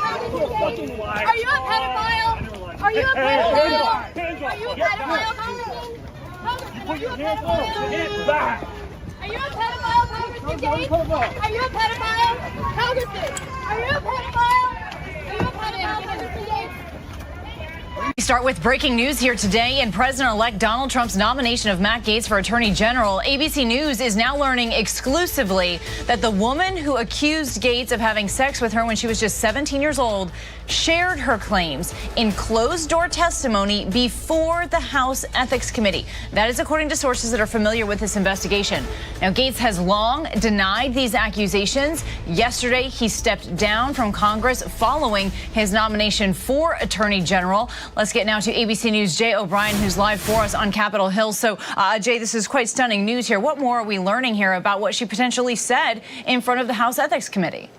fucking lie. Are you a pedophile? Are you a pedophile? Are you a pedophile, Congressman? Put your hands up. Hands back. Are you a pedophile, Congressman Gaetz? Are you a pedophile? Congressman, are you a pedophile? Are you a pedophile, Congressman Gaetz? We start with breaking news here today. In President-elect Donald Trump's nomination of Matt Gaetz for Attorney General, ABC News is now learning exclusively that the woman who accused Gaetz of having sex with her when she was just 17 years old shared her claims in closed-door testimony before the House Ethics Committee. That is according to sources that are familiar with this investigation. Now, Gaetz has long denied these accusations. Yesterday, he stepped down from Congress following his nomination for Attorney General. Let's get now to ABC News' Jay O'Brien, who's live for us on Capitol Hill. So, Jay, this is quite stunning news here. What more are we learning here about what she potentially said in front of the House Ethics Committee?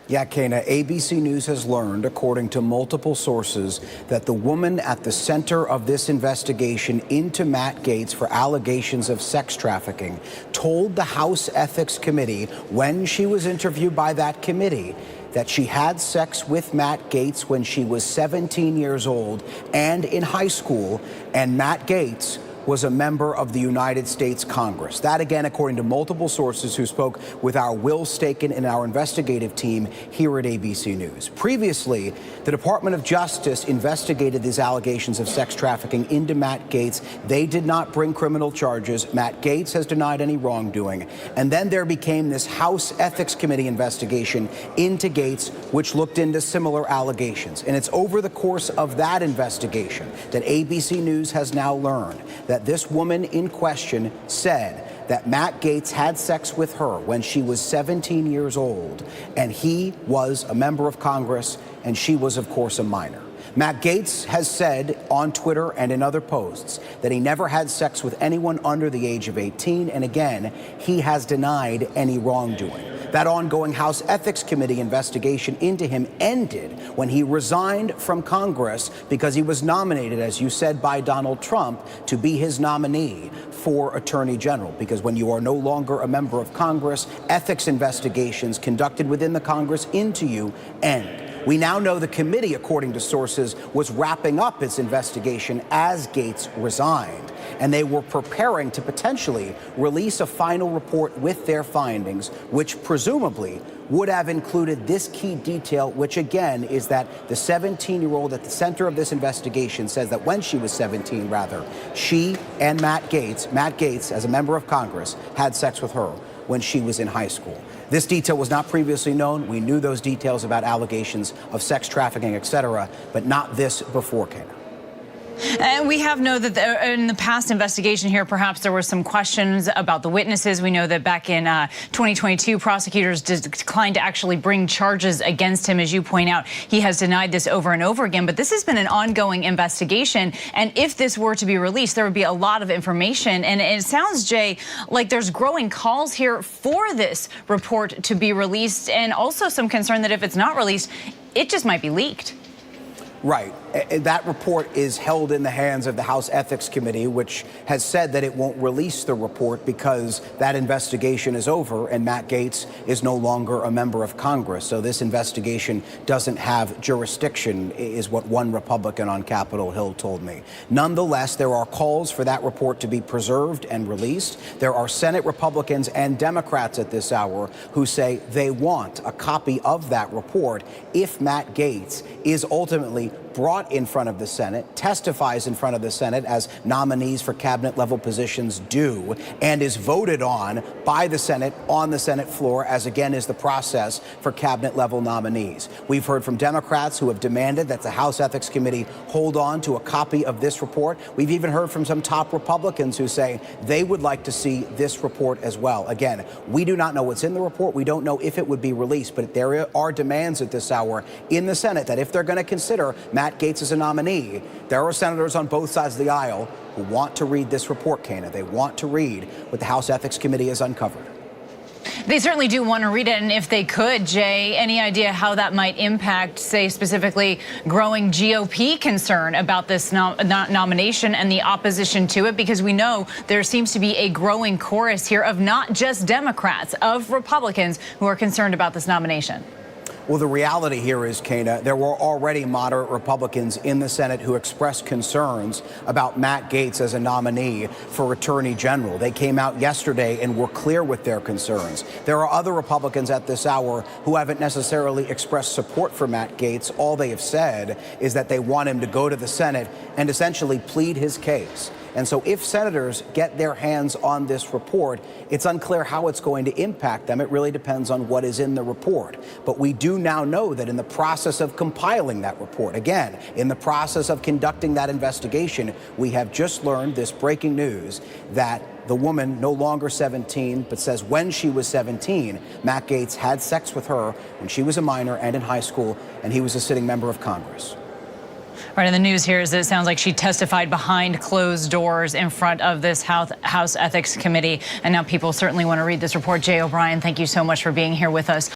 Yeah, Kana, ABC News has learned, according to multiple sources, that the woman at the center of this investigation into Matt Gaetz for allegations of sex trafficking told the House Ethics Committee when she was interviewed by that committee that she had sex with Matt Gaetz when she was 17 years old and in high school, and Matt Gaetz was a member of the United States Congress. That, again, according to multiple sources who spoke with our Will Staken and our investigative team here at ABC News. Previously, the Department of Justice investigated these allegations of sex trafficking into Matt Gaetz. They did not bring criminal charges. Matt Gaetz has denied any wrongdoing. And then there became this House Ethics Committee investigation into Gaetz, which looked into similar allegations. And it's over the course of that investigation that ABC News has now learned that this woman in question said that Matt Gaetz had sex with her when she was 17 years old, and he was a member of Congress, and she was, of course, a minor. Matt Gaetz has said on Twitter and in other posts that he never had sex with anyone under the age of 18, and again, he has denied any wrongdoing. That ongoing House Ethics Committee investigation into him ended when he resigned from Congress because he was nominated, as you said, by Donald Trump to be his nominee for Attorney General. Because when you are no longer a member of Congress, ethics investigations conducted within the Congress into you end. We now know the committee, according to sources, was wrapping up its investigation as Gaetz resigned, and they were preparing to potentially release a final report with their findings, which presumably would have included this key detail, which again is that the 17-year-old at the center of this investigation says that when she was 17, she and Matt Gaetz, as a member of Congress, had sex with her when she was in high school. This detail was not previously known. We knew those details about allegations of sex trafficking, etc., but not this before, Kana. And we have known that in the past investigation here, perhaps there were some questions about the witnesses. We know that back in 2022, prosecutors declined to actually bring charges against him. As you point out, he has denied this over and over again. But this has been an ongoing investigation. And if this were to be released, there would be a lot of information. And it sounds, Jay, like there's growing calls here for this report to be released, and also some concern that if it's not released, it just might be leaked. Right. That report is held in the hands of the House Ethics Committee, which has said that it won't release the report because that investigation is over and Matt Gaetz is no longer a member of Congress. So this investigation doesn't have jurisdiction, is what one Republican on Capitol Hill told me. Nonetheless, there are calls for that report to be preserved and released. There are Senate Republicans and Democrats at this hour who say they want a copy of that report if Matt Gaetz is ultimately brought in front of the Senate, testifies in front of the Senate as nominees for cabinet-level positions do, and is voted on by the Senate on the Senate floor, as again is the process for cabinet-level nominees. We've heard from Democrats who have demanded that the House Ethics Committee hold on to a copy of this report. We've even heard from some top Republicans who say they would like to see this report as well. Again, we do not know what's in the report. We don't know if it would be released, but there are demands at this hour in the Senate that if they're going to consider Matt Gaetz as a nominee, there are senators on both sides of the aisle who want to read this report, Kana. They want to read what the House Ethics Committee has uncovered. They certainly do want to read it, and if they could, Jay, any idea how that might impact, say, specifically growing GOP concern about this nomination and the opposition to it? Because we know there seems to be a growing chorus here of not just Democrats, of Republicans who are concerned about this nomination. Well, the reality here is, Kana, there were already moderate Republicans in the Senate who expressed concerns about Matt Gaetz as a nominee for Attorney General. They came out yesterday and were clear with their concerns. There are other Republicans at this hour who haven't necessarily expressed support for Matt Gaetz. All they have said is that they want him to go to the Senate and essentially plead his case. And so if senators get their hands on this report, it's unclear how it's going to impact them. It really depends on what is in the report. But we do now know that in the process of compiling that report, again, in the process of conducting that investigation, we have just learned this breaking news that the woman, no longer 17, but says when she was 17, Matt Gaetz had sex with her when she was a minor and in high school, and he was a sitting member of Congress. Right, and the news here is that it sounds like she testified behind closed doors in front of this House Ethics Committee. And now people certainly want to read this report. Jay O'Brien, thank you so much for being here with us.